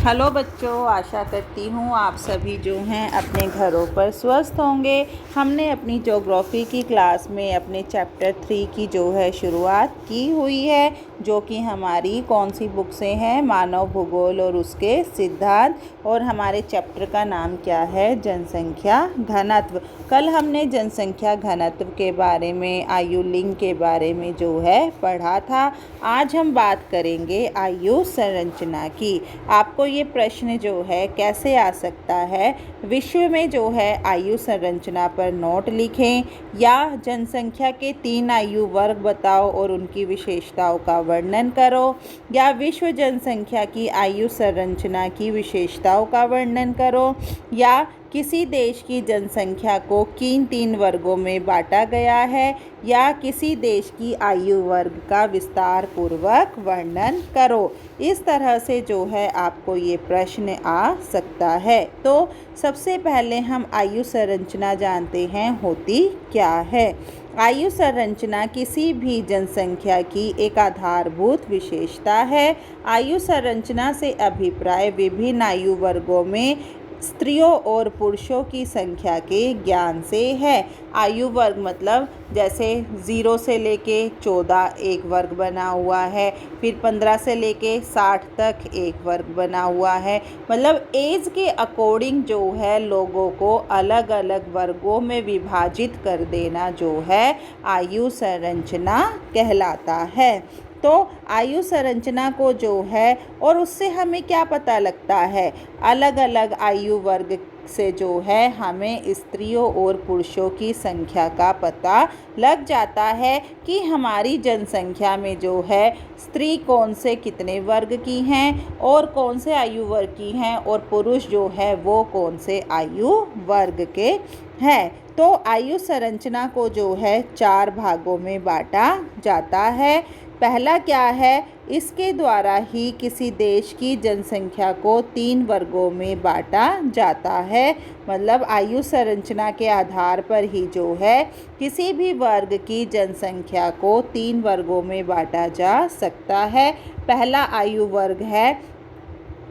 Hello बच्चों, आशा करती हूँ आप सभी जो हैं अपने घरों पर स्वस्थ होंगे। हमने अपनी ज्योग्राफी की क्लास में अपने चैप्टर 3 की जो है शुरुआत की हुई है, जो कि हमारी कौन सी बुक से हैं, मानव भूगोल और उसके सिद्धांत। और हमारे चैप्टर का नाम क्या है, जनसंख्या घनत्व। कल हमने जनसंख्या घनत्व के बारे में, आयु लिंग के बारे में जो है पढ़ा था। आज हम बात करेंगे आयु संरचना की। आपको ये प्रश्न जो है कैसे आ सकता है, विश्व में जो है आयु संरचना पर नोट लिखें, या जनसंख्या के 3 आयु वर्ग बताओ और उनकी विशेषताओं का वर्णन करो, या विश्व जनसंख्या की आयु संरचना की विशेषताओं का वर्णन करो, या किसी देश की जनसंख्या को किन 3 वर्गों में बांटा गया है, या किसी देश की आयु वर्ग का विस्तार पूर्वक वर्णन करो। इस तरह से जो है आपको ये प्रश्न आ सकता है। तो सबसे पहले हम आयु संरचना जानते हैं होती क्या है। आयु संरचना किसी भी जनसंख्या की एक आधारभूत विशेषता है। आयु संरचना से अभिप्राय विभिन्न आयु वर्गों में स्त्रियों और पुरुषों की संख्या के ज्ञान से है। आयु वर्ग मतलब जैसे 0 से लेके 14 एक वर्ग बना हुआ है, फिर 15 से लेके 60 तक एक वर्ग बना हुआ है। मतलब एज के अकॉर्डिंग जो है लोगों को अलग अलग वर्गों में विभाजित कर देना जो है आयु संरचना कहलाता है। तो आयु संरचना को जो है, और उससे हमें क्या पता लगता है, अलग अलग आयु वर्ग से जो है हमें स्त्रियों और पुरुषों की संख्या का पता लग जाता है कि हमारी जनसंख्या में जो है स्त्री कौन से कितने वर्ग की हैं और कौन से आयु वर्ग की हैं, और पुरुष जो है वो कौन से आयु वर्ग के हैं। तो आयु संरचना को जो है 4 भागों में बांटा जाता है। पहला क्या है, इसके द्वारा ही किसी देश की जनसंख्या को 3 वर्गों में बांटा जाता है। मतलब आयु संरचना के आधार पर ही जो है किसी भी वर्ग की जनसंख्या को 3 वर्गों में बांटा जा सकता है। पहला आयु वर्ग है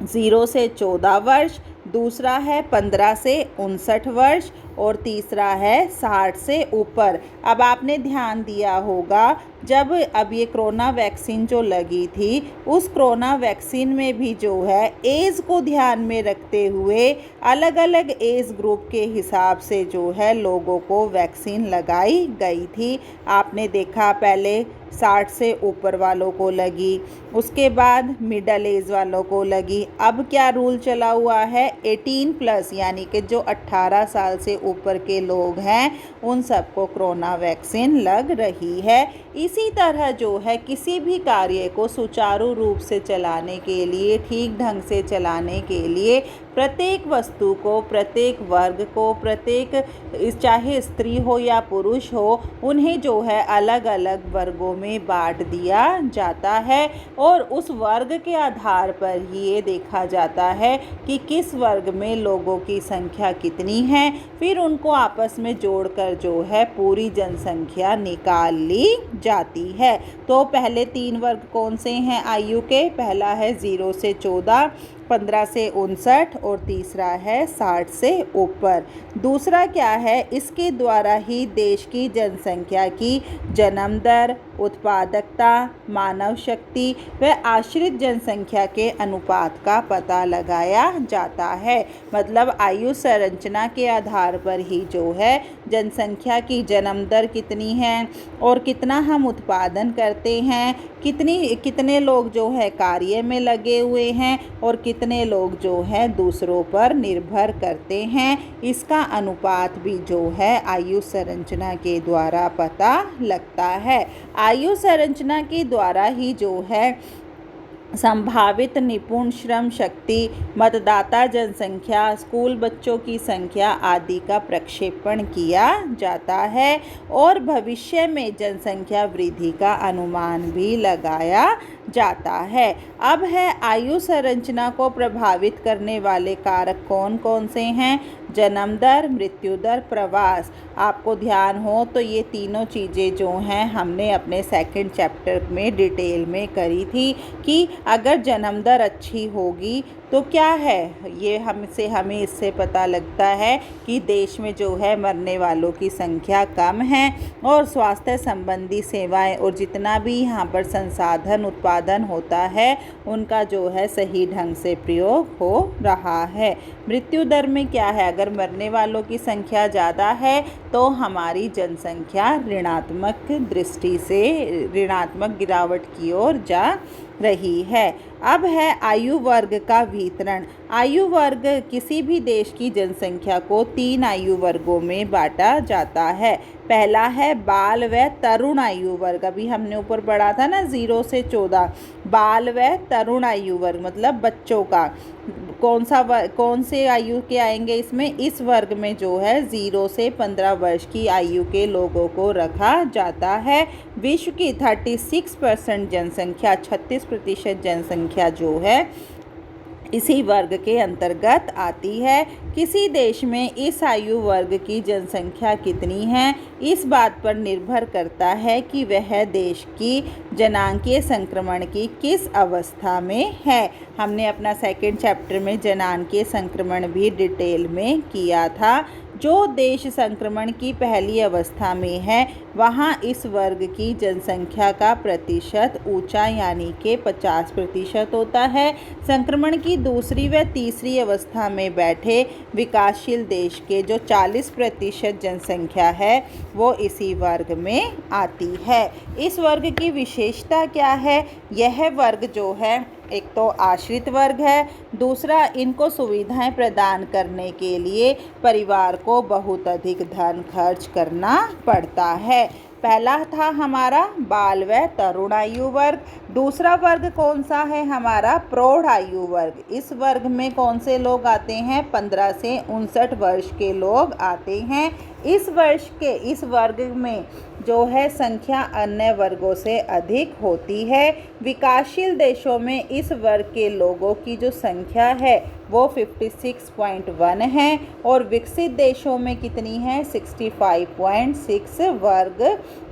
0 से 14 वर्ष, दूसरा है 15 से 59 वर्ष, और तीसरा है 60 से ऊपर। अब आपने ध्यान दिया होगा, जब अब ये कोरोना वैक्सीन जो लगी थी, उस कोरोना वैक्सीन में भी जो है एज को ध्यान में रखते हुए अलग अलग एज ग्रुप के हिसाब से जो है लोगों को वैक्सीन लगाई गई थी। आपने देखा पहले 60 से ऊपर वालों को लगी, उसके बाद मिडल एज वालों को लगी। अब क्या रूल चला हुआ है, 18+, यानी कि जो 18 साल से ऊपर के लोग हैं उन सबको कोरोना वैक्सीन लग रही है। इसी तरह जो है किसी भी कार्य को सुचारू रूप से चलाने के लिए, ठीक ढंग से चलाने के लिए प्रत्येक वस्तु को, प्रत्येक वर्ग को, प्रत्येक चाहे स्त्री हो या पुरुष हो, उन्हें जो है अलग अलग वर्गों में बांट दिया जाता है। और उस वर्ग के आधार पर ही ये देखा जाता है कि किस वर्ग में लोगों की संख्या कितनी है, फिर उनको आपस में जोड़कर जो है पूरी जनसंख्या निकाल ली जाती है। तो पहले 3 वर्ग कौन से हैं आयु के, पहला है 0 से 14, 15 से 59, और तीसरा है 60 से ऊपर। दूसरा क्या है, इसके द्वारा ही देश की जनसंख्या की जन्म दर, उत्पादकता, मानव शक्ति व आश्रित जनसंख्या के अनुपात का पता लगाया जाता है। मतलब आयु संरचना के आधार पर ही जो है जनसंख्या की जन्म दर कितनी है, और कितना हम उत्पादन करते हैं, कितने लोग जो है कार्य में लगे हुए हैं, और कितने लोग जो है दूसरों पर निर्भर करते हैं, इसका अनुपात भी जो है आयु संरचना के द्वारा पता लगता है। आयु संरचना के द्वारा ही जो है संभावित निपुण श्रम शक्ति, मतदाता जनसंख्या, स्कूल बच्चों की संख्या आदि का प्रक्षेपण किया जाता है, और भविष्य में जनसंख्या वृद्धि का अनुमान भी लगाया जाता है। अब है आयु संरचना को प्रभावित करने वाले कारक कौन कौन से हैं? जन्म दर, मृत्यु दर, प्रवास। आपको ध्यान हो तो ये तीनों चीज़ें जो हैं हमने अपने सेकंड चैप्टर में डिटेल में करी थी कि अगर जन्म दर अच्छी होगी तो क्या है, ये हमें इससे पता लगता है कि देश में जो है मरने वालों की संख्या कम है और स्वास्थ्य संबंधी सेवाएं और जितना भी यहाँ पर संसाधन उत्पादन होता है उनका जो है सही ढंग से प्रयोग हो रहा है। मृत्यु दर में क्या है, अगर मरने वालों की संख्या ज़्यादा है तो हमारी जनसंख्या ऋणात्मक दृष्टि से ऋणात्मक गिरावट की ओर जा रही है। अब है आयु वर्ग का वितरण। आयु वर्ग किसी भी देश की जनसंख्या को 3 आयु वर्गों में बांटा जाता है। पहला है बाल व तरुण आयु वर्ग, अभी हमने ऊपर पढ़ा था ना 0 से 14। बाल व तरुण आयु वर्ग मतलब बच्चों का कौन से आयु के आएंगे इसमें? इस वर्ग में जो है 0 से 15 वर्ष की आयु के लोगों को रखा जाता है। विश्व की 36% जनसंख्या 36% जनसंख्या जो है इसी वर्ग के अंतर्गत आती है। किसी देश में इस आयु वर्ग की जनसंख्या कितनी है, इस बात पर निर्भर करता है कि वह देश की जनांकीय संक्रमण की किस अवस्था में है। हमने अपना सेकंड चैप्टर में जनांकीय संक्रमण भी डिटेल में किया था। जो देश संक्रमण की पहली अवस्था में है वहाँ इस वर्ग की जनसंख्या का प्रतिशत ऊंचा यानी कि 50% होता है। संक्रमण की दूसरी व तीसरी अवस्था में बैठे विकासशील देश के जो 40% जनसंख्या है वो इसी वर्ग में आती है। इस वर्ग की विशेषता क्या है? यह वर्ग जो है एक तो आश्रित वर्ग है, दूसरा इनको सुविधाएं प्रदान करने के लिए परिवार को बहुत अधिक धन खर्च करना पड़ता है। पहला था हमारा बाल व तरुण आयु वर्ग। दूसरा वर्ग कौन सा है हमारा? प्रौढ़ आयु वर्ग। इस वर्ग में कौन से लोग आते हैं? 15 से 59 वर्ष के लोग आते हैं। इस वर्ग में जो है संख्या अन्य वर्गों से अधिक होती है। विकासशील देशों में इस वर्ग के लोगों की जो संख्या है वो 56.1 है और विकसित देशों में कितनी है? 65.6 वर्ग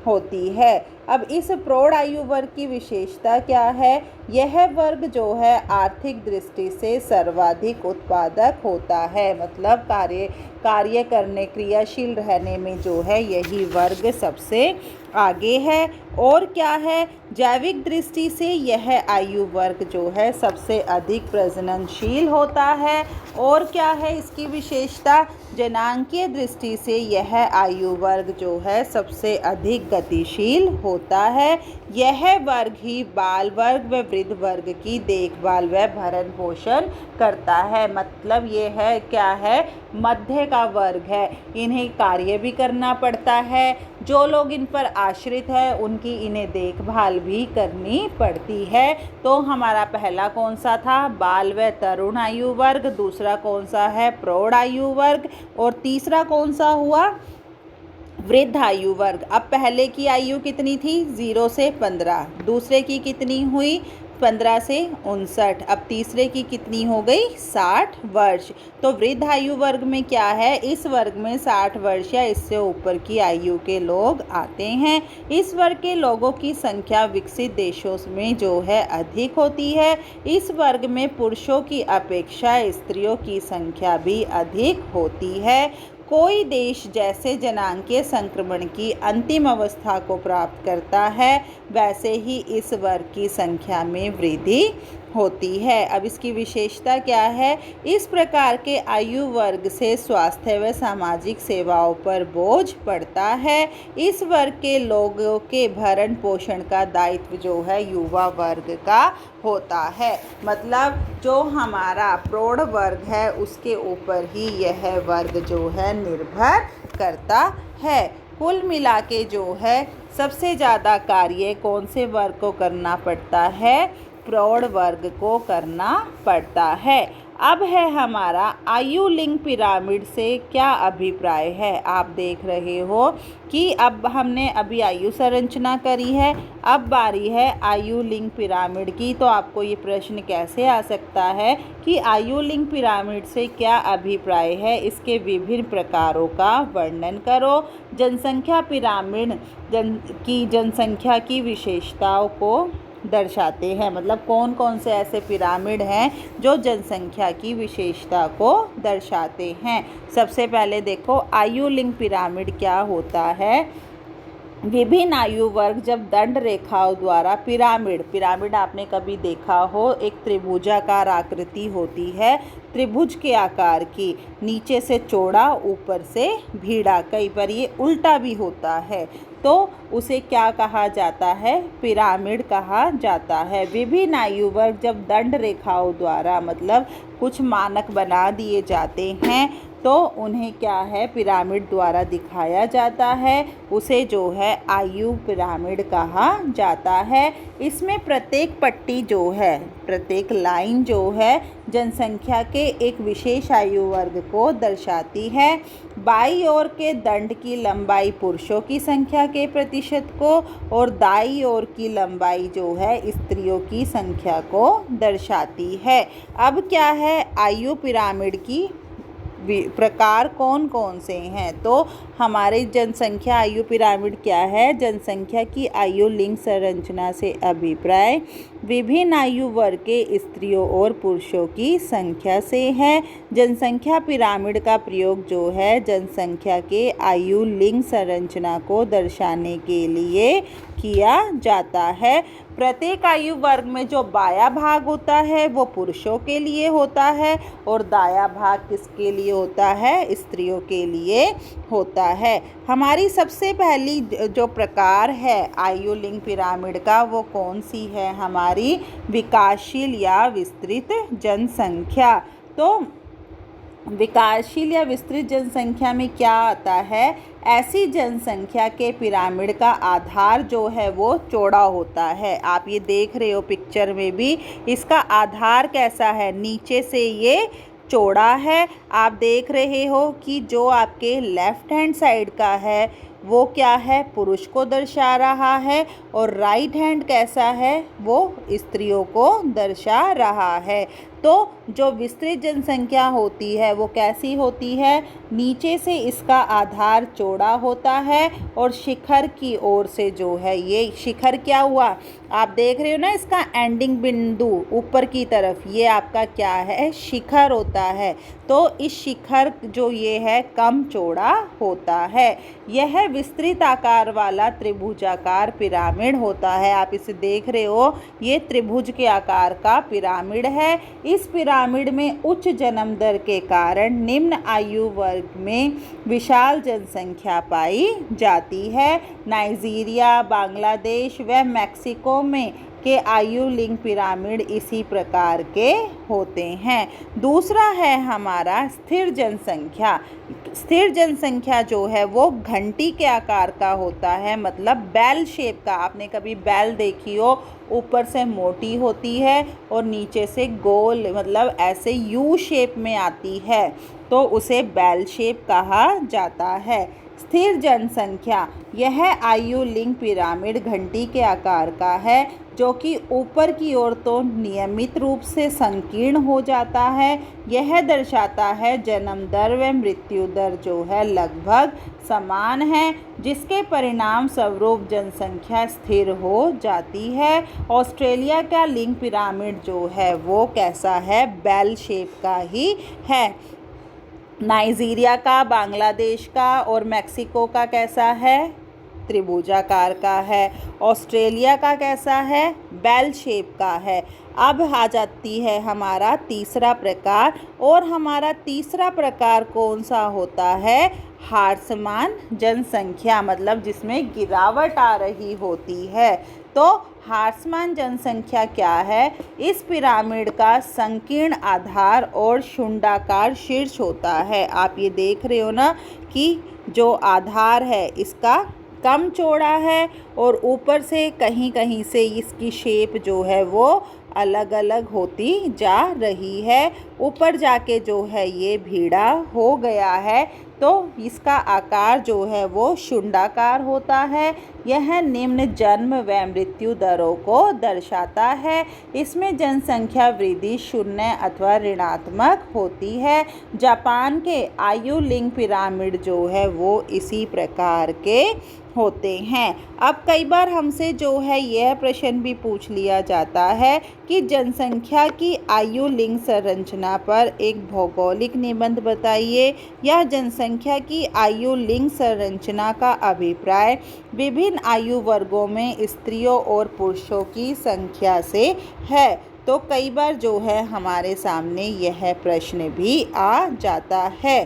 होती है। अब इस प्रौढ़ आयु वर्ग की विशेषता क्या है? यह वर्ग जो है आर्थिक दृष्टि से सर्वाधिक उत्पादक होता है, मतलब कार्य करने क्रियाशील रहने में जो है यही वर्ग सबसे आगे है। और क्या है? जैविक दृष्टि से यह आयु वर्ग जो है सबसे अधिक प्रजननशील होता है। और क्या है इसकी विशेषता? जनांकीय दृष्टि से यह आयु वर्ग जो है सबसे अधिक गतिशील होता है। यह वर्ग ही बाल वर्ग व वृद्ध वर्ग की देखभाल व भरण पोषण करता है, मतलब ये है क्या है? मध्य का वर्ग है। इन्हें कार्य भी करना पड़ता है, जो लोग इन पर आश्रित है उनकी इन्हें देखभाल भी करनी पड़ती है। तो हमारा पहला कौन सा था? बाल व तरुण आयु वर्ग। दूसरा कौन सा है? प्रौढ़ आयु वर्ग। और तीसरा कौन सा हुआ? वृद्ध आयु वर्ग। अब पहले की आयु कितनी थी? 0 से 15। दूसरे की कितनी हुई? 15 से 59। अब तीसरे की कितनी हो गई? 60 वर्ष। तो वृद्ध आयु वर्ग में क्या है? इस वर्ग में 60 वर्ष या इससे ऊपर की आयु के लोग आते हैं। इस वर्ग के लोगों की संख्या विकसित देशों में जो है अधिक होती है। इस वर्ग में पुरुषों की अपेक्षा स्त्रियों की संख्या भी अधिक होती है। कोई देश जैसे जनांकीय संक्रमण की अंतिम अवस्था को प्राप्त करता है वैसे ही इस वर्ग की संख्या में वृद्धि होती है। अब इसकी विशेषता क्या है? इस प्रकार के आयु वर्ग से स्वास्थ्य व सामाजिक सेवाओं पर बोझ पड़ता है। इस वर्ग के लोगों के भरण पोषण का दायित्व जो है युवा वर्ग का होता है, मतलब जो हमारा प्रौढ़ वर्ग है उसके ऊपर ही यह वर्ग जो है निर्भर करता है। कुल मिला के जो है सबसे ज़्यादा कार्य कौन से वर्ग को करना पड़ता है? प्रौढ़ वर्ग को करना पड़ता है। अब है हमारा आयु लिंग पिरामिड से क्या अभिप्राय है। आप देख रहे हो कि अब हमने अभी आयु संरचना करी है, अब बारी है आयु लिंग पिरामिड की। तो आपको ये प्रश्न कैसे आ सकता है कि आयु लिंग पिरामिड से क्या अभिप्राय है, इसके विभिन्न प्रकारों का वर्णन करो। जनसंख्या पिरामिड जनसंख्या की विशेषताओं को दर्शाते हैं, मतलब कौन कौन से ऐसे पिरामिड हैं जो जनसंख्या की विशेषता को दर्शाते हैं। सबसे पहले देखो आयु लिंग पिरामिड क्या होता है। विभिन्न आयु वर्ग जब दंड रेखाओं द्वारा पिरामिड आपने कभी देखा हो, एक त्रिभुजाकार आकृति होती है, त्रिभुज के आकार की, नीचे से चौड़ा ऊपर से भीड़ा, कई बार ये उल्टा भी होता है, तो उसे क्या कहा जाता है, पिरामिड कहा जाता है। विभिन्न आयु वर्ग जब दंड रेखाओं द्वारा मतलब कुछ मानक बना दिए जाते हैं तो उन्हें क्या है, पिरामिड द्वारा दिखाया जाता है, उसे जो है आयु पिरामिड कहा जाता है। इसमें प्रत्येक पट्टी जो है, प्रत्येक लाइन जो है जनसंख्या के एक विशेष आयु वर्ग को दर्शाती है। बाईं ओर के दंड की लंबाई पुरुषों की संख्या के प्रतिशत को और दाईं ओर की लंबाई जो है स्त्रियों की संख्या को दर्शाती है। अब क्या है, आयु पिरामिड की प्रकार कौन कौन से हैं। तो हमारे जनसंख्या आयु पिरामिड क्या है, जनसंख्या की आयु लिंग संरचना से अभिप्राय विभिन्न आयु वर्ग के स्त्रियों और पुरुषों की संख्या से है। जनसंख्या पिरामिड का प्रयोग जो है जनसंख्या के आयु लिंग संरचना को दर्शाने के लिए किया जाता है। प्रत्येक आयु वर्ग में जो बायां भाग होता है वो पुरुषों के लिए होता है और दायां भाग किसके लिए होता है, स्त्रियों के लिए होता है। हमारी सबसे पहली जो प्रकार है आयु लिंग पिरामिड का वो कौन सी है, हमारी विकासशील या विस्तृत जनसंख्या। तो विकासशील या विस्तृत जनसंख्या में क्या आता है, ऐसी जनसंख्या के पिरामिड का आधार जो है वो चौड़ा होता है। आप ये देख रहे हो पिक्चर में भी, इसका आधार कैसा है, नीचे से ये चौड़ा है। आप देख रहे हो कि जो आपके लेफ्ट हैंड साइड का है वो क्या है, पुरुष को दर्शा रहा है, और राइट हैंड कैसा है, वो स्त्रियों को दर्शा रहा है। तो जो विस्तृत जनसंख्या होती है वो कैसी होती है, नीचे से इसका आधार चौड़ा होता है और शिखर की ओर से जो है, ये शिखर क्या हुआ, आप देख रहे हो ना, इसका एंडिंग बिंदु ऊपर की तरफ, ये आपका क्या है, शिखर होता है। तो इस शिखर जो ये है कम चौड़ा होता है। यह विस्तृत आकार वाला त्रिभुजाकार पिरामिड होता है। आप इसे देख रहे हो, ये त्रिभुज के आकार का पिरामिड है। इस पिरामिड में उच्च जन्म दर के कारण निम्न आयु वर्ग में विशाल जनसंख्या पाई जाती है। नाइजीरिया, बांग्लादेश व मैक्सिको में के आयु लिंग पिरामिड इसी प्रकार के होते हैं। दूसरा है हमारा स्थिर जनसंख्या। स्थिर जनसंख्या जो है वो घंटी के आकार का होता है, मतलब बेल शेप का। आपने कभी बेल देखी हो, ऊपर से मोटी होती है और नीचे से गोल, मतलब ऐसे यू शेप में आती है, तो उसे बेल शेप कहा जाता है। स्थिर जनसंख्या, यह आयु लिंग पिरामिड घंटी के आकार का है, जो कि ऊपर की ओर तो नियमित रूप से संकीर्ण हो जाता है। यह दर्शाता है जन्म दर व मृत्यु दर जो है लगभग समान है, जिसके परिणाम स्वरूप जनसंख्या स्थिर हो जाती है। ऑस्ट्रेलिया का लिंग पिरामिड जो है वो कैसा है, बेल शेप का ही है। नाइजीरिया का, बांग्लादेश का और मैक्सिको का कैसा है, त्रिभुजाकार का है। ऑस्ट्रेलिया का कैसा है, बेल शेप का है। अब आ जाती है हमारा तीसरा प्रकार, और हमारा तीसरा प्रकार कौन सा होता है, ह्रासमान जनसंख्या, मतलब जिसमें गिरावट आ रही होती है। तो ह्रासमान जनसंख्या क्या है, इस पिरामिड का संकीर्ण आधार और शुंडाकार शीर्ष होता है। आप ये देख रहे हो ना कि जो आधार है इसका कम चौड़ा है और ऊपर से कहीं कहीं से इसकी शेप जो है वो अलग अलग होती जा रही है। ऊपर जाके जो है ये भीड़ा हो गया है, तो इसका आकार जो है वो शुंडाकार होता है। यह निम्न जन्म व मृत्यु दरों को दर्शाता है। इसमें जनसंख्या वृद्धि शून्य अथवा ऋणात्मक होती है। जापान के आयु लिंग पिरामिड जो है वो इसी प्रकार के होते हैं। अब कई बार हमसे जो है यह प्रश्न भी पूछ लिया जाता है कि जनसंख्या की आयु लिंग संरचना पर एक भौगोलिक निबंध बताइए, या जनसंख्या की आयु लिंग संरचना का अभिप्राय विभिन्न आयु वर्गों में स्त्रियों और पुरुषों की संख्या से है। तो कई बार जो है हमारे सामने यह प्रश्न भी आ जाता है।